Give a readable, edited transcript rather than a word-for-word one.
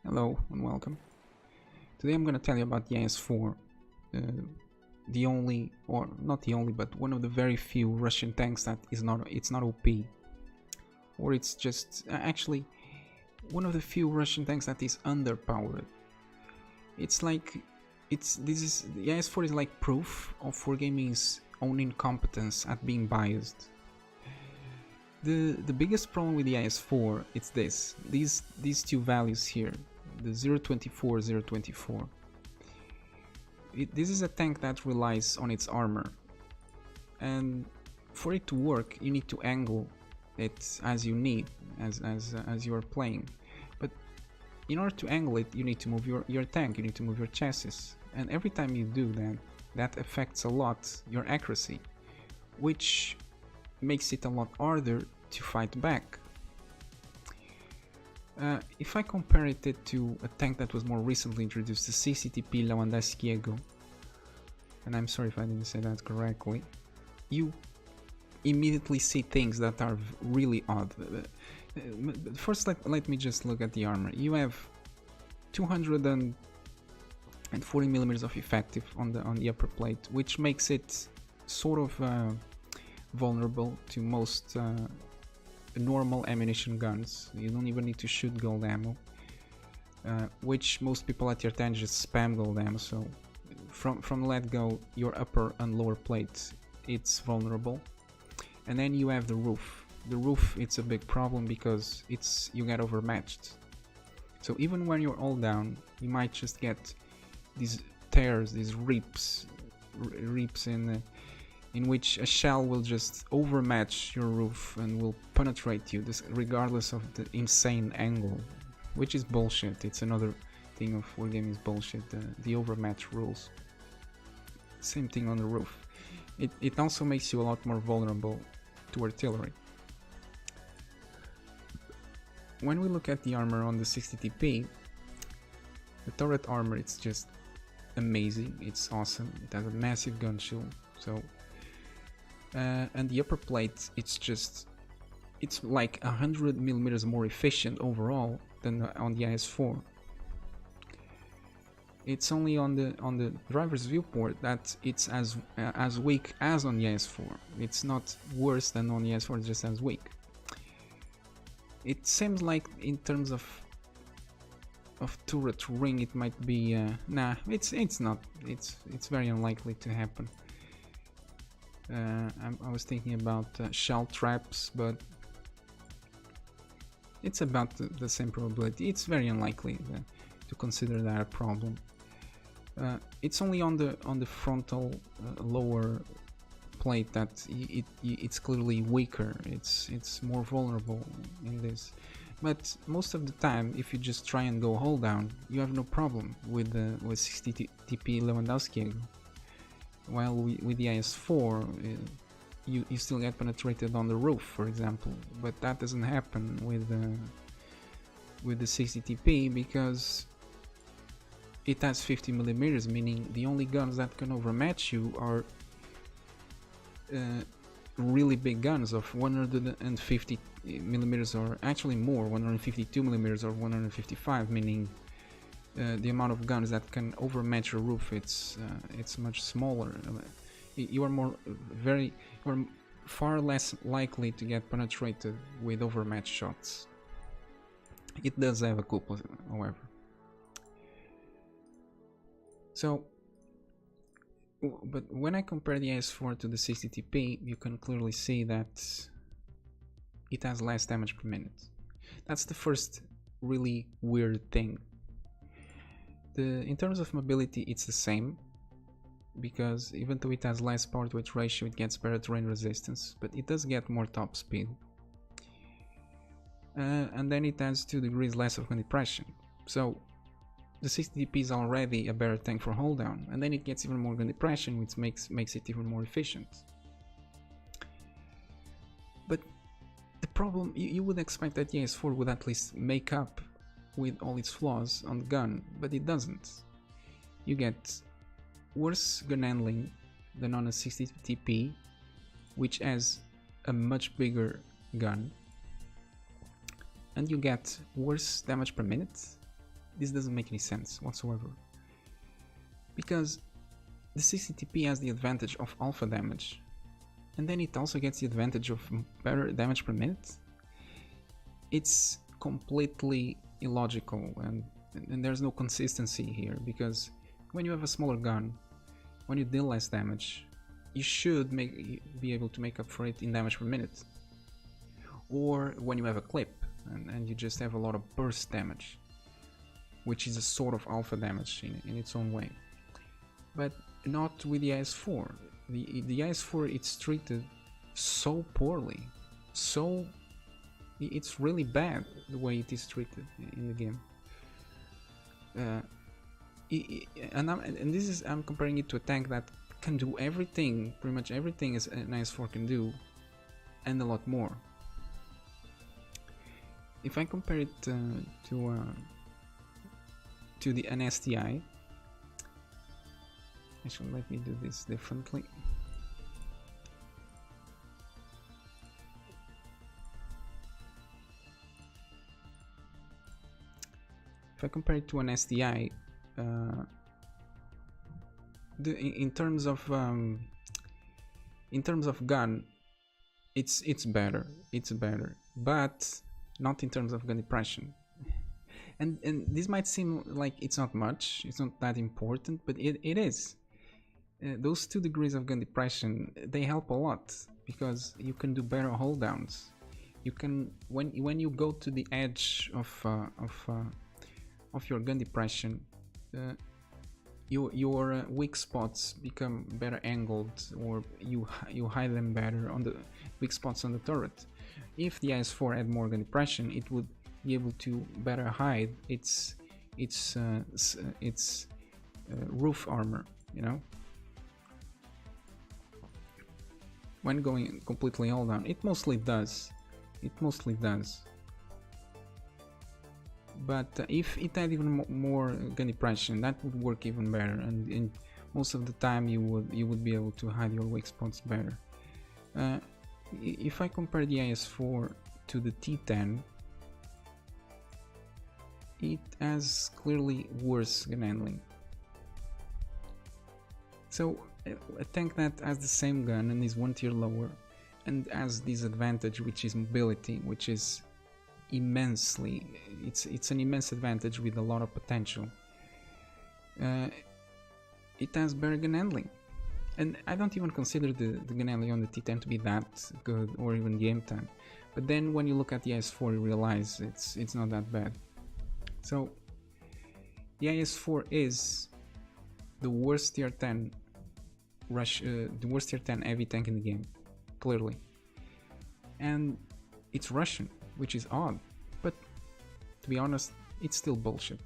Hello and welcome. Today I'm going to tell you about the IS-4, the only, or not the only, but one of the very few Russian tanks that it's not OP, or it's just actually one of the few Russian tanks that is underpowered. It's like the IS-4 is like proof of Wargaming's own incompetence at being biased. The biggest problem with the IS-4 is these two values here, the 0.24, 0.24. This is a tank that relies on its armor, and for it to work you need to angle it as you need, as you are playing. But in order to angle it you need to move your tank, you need to move your chassis, and every time you do that affects a lot your accuracy, which makes it a lot harder to fight back. If I compare it to a tank that was more recently introduced, the CCTP Lewandowskiego, and I'm sorry if I didn't say that correctly, you immediately see things that are really odd. First, let me just look at the armor. You have 240 millimeters of effective on the upper plate, which makes it sort of vulnerable to most normal ammunition guns. You don't even need to shoot gold ammo, which most people at your tank just spam gold ammo. So from the let-go, your upper and lower plate, it's vulnerable. And then you have the roof. The roof, it's a big problem because you get overmatched. So even when you're all down, you might just get these tears, these reaps in which a shell will just overmatch your roof and will penetrate you, regardless of the insane angle, which is bullshit. It's another thing of Wargaming's bullshit, the overmatch rules. Same thing on the roof. It also makes you a lot more vulnerable to artillery. When we look at the armor on the 60TP, the turret armor, it's just amazing, it's awesome. It has a massive gun shield, and the upper plate, it's like 100 millimeters more efficient overall than on the IS-4. It's only on the driver's viewport that it's as weak as on the IS-4. It's not worse than on the IS-4, it's just as weak. It seems like in terms of turret ring it might be nah, it's not. It's very unlikely to happen. I was thinking about shell traps, but it's about the same probability. It's very unlikely to consider that a problem. It's only on the frontal lower plate that it's clearly weaker. It's more vulnerable in this. But most of the time, if you just try and go hold down, you have no problem with 60TP Lewandowskiego. While with the IS-4, you still get penetrated on the roof, for example, but that doesn't happen with the 60TP because it has 50 millimeters, meaning the only guns that can overmatch you are really big guns of 150 millimeters, or actually more, 152 millimeters or 155, meaning the amount of guns that can overmatch your roof, it's much smaller. You are far less likely to get penetrated with overmatched shots. It does have a coup, however. So, but when I compare the IS-4 to the 60TP, you can clearly see that it has less damage per minute. That's the first really weird thing. In terms of mobility, it's the same, because even though it has less power to weight ratio, it gets better terrain resistance, but it does get more top speed. And then it has 2 degrees less of gun depression. So the 60TP is already a better tank for hold down, and then it gets even more gun depression, which makes it even more efficient. But the problem, you would expect that the IS-4 would at least make up with all its flaws on the gun, but it doesn't. You get worse gun handling than on a 60TP, which has a much bigger gun, and you get worse damage per minute, this doesn't make any sense whatsoever. Because the CCTP has the advantage of alpha damage, and then it also gets the advantage of better damage per minute. It's completely illogical, and there's no consistency here, because when you have a smaller gun, when you deal less damage, you should be able to make up for it in damage per minute. Or when you have a clip and you just have a lot of burst damage, which is a sort of alpha damage in its own way. But not with the IS-4. The IS-4, it's treated so poorly, it's really bad the way it is treated in the game. And this is, I'm comparing it to a tank that can do everything, pretty much everything as an IS-4 can do, and a lot more. If I compare it to an STI, actually let me do this differently. If I compare it to an STI, in terms of gun, it's better, but not in terms of gun depression. And this might seem like it's not much, it's not that important, but it is. Those 2 degrees of gun depression, they help a lot, because you can do better holddowns. You can, when you go to the edge of your gun depression, your weak spots become better angled, or you hide them better on the weak spots on the turret. If the IS-4 had more gun depression, it would be able to better hide its roof armor, you know. When going completely all down, it mostly does. But if it had even more gun depression, that would work even better, and most of the time you would be able to hide your weak spots better. If I compare the IS-4 to the T10, it has clearly worse gun handling. So a tank that has the same gun and is 1 tier lower, and has this advantage, which is mobility, which is immensely, it's an immense advantage with a lot of potential. It has better gun handling, and I don't even consider the gun handling on the T10 to be that good, or even game time. But then when you look at the IS-4, you realize it's not that bad. So the IS-4 is the worst tier 10 the worst tier 10 heavy tank in the game, clearly, and it's Russian, which is odd, but to be honest, it's still bullshit.